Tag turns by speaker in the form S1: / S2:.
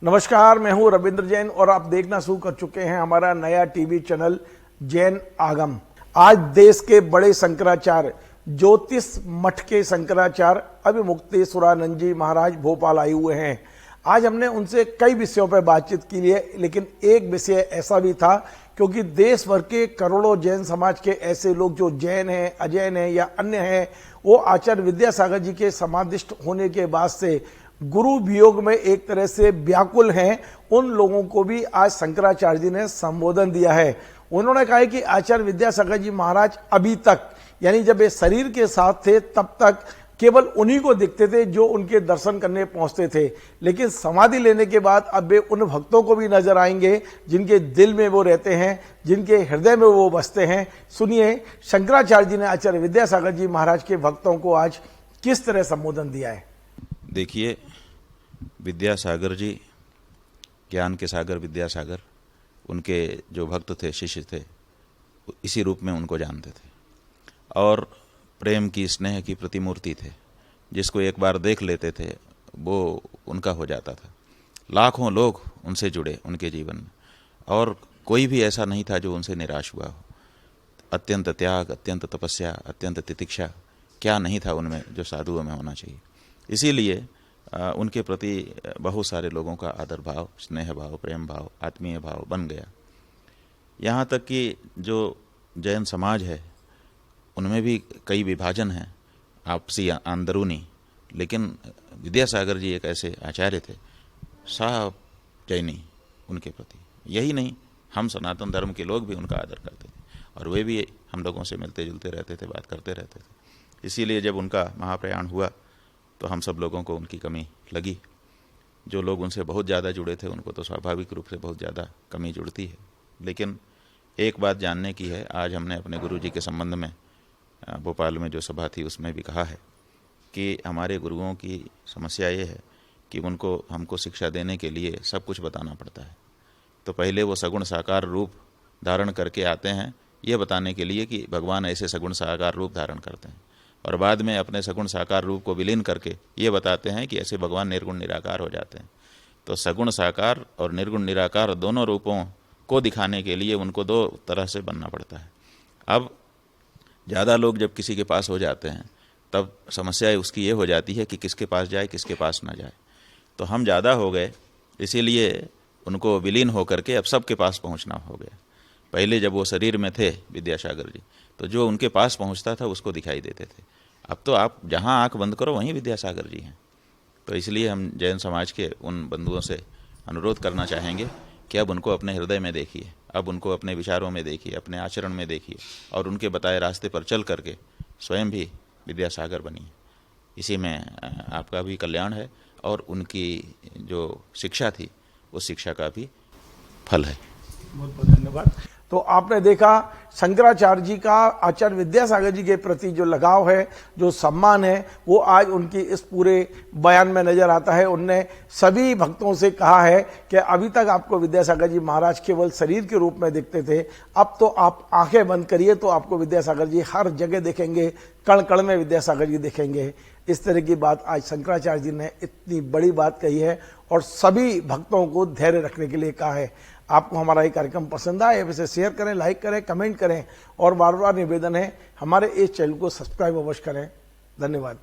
S1: नमस्कार, मैं हूं रविंद्र जैन और आप देखना शुरू कर चुके हैं हमारा नया टीवी चैनल जैन आगम। आज देश के बड़े शंकराचार्य ज्योतिष मठ के शंकराचार्य अभिमुक्तेश्वरानंद जी महाराज भोपाल आए हुए हैं। आज हमने उनसे कई विषयों पर बातचीत की है, लेकिन एक विषय ऐसा भी था क्योंकि देश भर के करोड़ों जैन समाज के ऐसे लोग जो जैन हैं, अजैन हैं या अन्य हैं, वो आचार्य विद्यासागर जी के समाधिष्ट होने के बाद से गुरु वियोग में एक तरह से व्याकुल हैं। उन लोगों को भी आज शंकराचार्य जी ने संबोधन दिया है। उन्होंने कहा है कि आचार्य विद्यासागर जी महाराज अभी तक, यानी जब ये शरीर के साथ थे तब तक केवल उन्हीं को दिखते थे जो उनके दर्शन करने पहुंचते थे, लेकिन समाधि लेने के बाद अब वे उन भक्तों को भी नजर आएंगे जिनके दिल में वो रहते हैं, जिनके हृदय में वो बसते हैं। सुनिए शंकराचार्य जी ने आचार्य विद्यासागर जी महाराज के भक्तों को आज किस तरह संबोधन दिया है।
S2: देखिए, विद्यासागर जी, ज्ञान के सागर विद्यासागर, उनके जो भक्त थे, शिष्य थे, इसी रूप में उनको जानते थे और प्रेम की, स्नेह की प्रतिमूर्ति थे। जिसको एक बार देख लेते थे वो उनका हो जाता था। लाखों लोग उनसे जुड़े उनके जीवन में और कोई भी ऐसा नहीं था जो उनसे निराश हुआ हो। अत्यंत त्याग, अत्यंत तपस्या, अत्यंत तितिक्षा, क्या नहीं था उनमें जो साधुओं में होना चाहिए। इसीलिए उनके प्रति बहुत सारे लोगों का आदर भाव, स्नेह भाव, प्रेम भाव, आत्मीय भाव बन गया। यहाँ तक कि जो जैन समाज है उनमें भी कई विभाजन हैं, आपसी अंदरूनी, लेकिन विद्यासागर जी एक ऐसे आचार्य थे, साफ जैनी उनके प्रति। यही नहीं, हम सनातन धर्म के लोग भी उनका आदर करते थे और वे भी हम लोगों से मिलते जुलते रहते थे, बात करते रहते थे। इसीलिए जब उनका महाप्रयाण हुआ तो हम सब लोगों को उनकी कमी लगी। जो लोग उनसे बहुत ज़्यादा जुड़े थे उनको तो स्वाभाविक रूप से बहुत ज़्यादा कमी जुड़ती है। लेकिन एक बात जानने की है, आज हमने अपने गुरु जी के संबंध में भोपाल में जो सभा थी उसमें भी कहा है कि हमारे गुरुओं की समस्या ये है कि उनको हमको शिक्षा देने के लिए सब कुछ बताना पड़ता है। तो पहले वो सगुण साकार रूप धारण करके आते हैं ये बताने के लिए कि भगवान ऐसे सगुण साकार रूप धारण करते हैं, और बाद में अपने सगुण साकार रूप को विलीन करके ये बताते हैं कि ऐसे भगवान निर्गुण निराकार हो जाते हैं। तो सगुण साकार और निर्गुण निराकार दोनों रूपों को दिखाने के लिए उनको दो तरह से बनना पड़ता है। अब ज़्यादा लोग जब किसी के पास हो जाते हैं तब समस्या उसकी ये हो जाती है कि किसके पास जाए, किसके पास ना जाए। तो हम ज़्यादा हो गए, इसीलिए उनको विलीन होकर के अब सबके पास पहुंचना हो गया। पहले जब वो शरीर में थे विद्यासागर जी, तो जो उनके पास पहुंचता था उसको दिखाई देते थे। अब तो आप जहां आंख बंद करो वहीं विद्यासागर जी हैं। तो इसलिए हम जैन समाज के उन बंधुओं से अनुरोध करना चाहेंगे कि अब उनको अपने हृदय में देखिए, अब उनको अपने विचारों में देखिए, अपने आचरण में देखिए और उनके बताए रास्ते पर चल करके स्वयं भी विद्यासागर बनिए। इसी में आपका भी कल्याण है और उनकी जो शिक्षा थी उस शिक्षा का भी फल है।
S1: बहुत बहुत धन्यवाद। तो आपने देखा शंकराचार्य जी का आचार्य विद्यासागर जी के प्रति जो लगाव है, जो सम्मान है, वो आज उनकी इस पूरे बयान में नजर आता है। उनने सभी भक्तों से कहा है कि अभी तक आपको विद्यासागर जी महाराज केवल शरीर के रूप में दिखते थे, अब तो आप आंखें बंद करिए तो आपको विद्यासागर जी हर जगह दिखेंगे, कण कण में विद्यासागर जी दिखेंगे। इस तरह की बात आज शंकराचार्य जी ने इतनी बड़ी बात कही है और सभी भक्तों को धैर्य रखने के लिए कहा है। आपको हमारा ये कार्यक्रम पसंद आए वैसे शेयर करें, लाइक करें, कमेंट करें और बार बार निवेदन है हमारे इस चैनल को सब्सक्राइब अवश्य करें। धन्यवाद।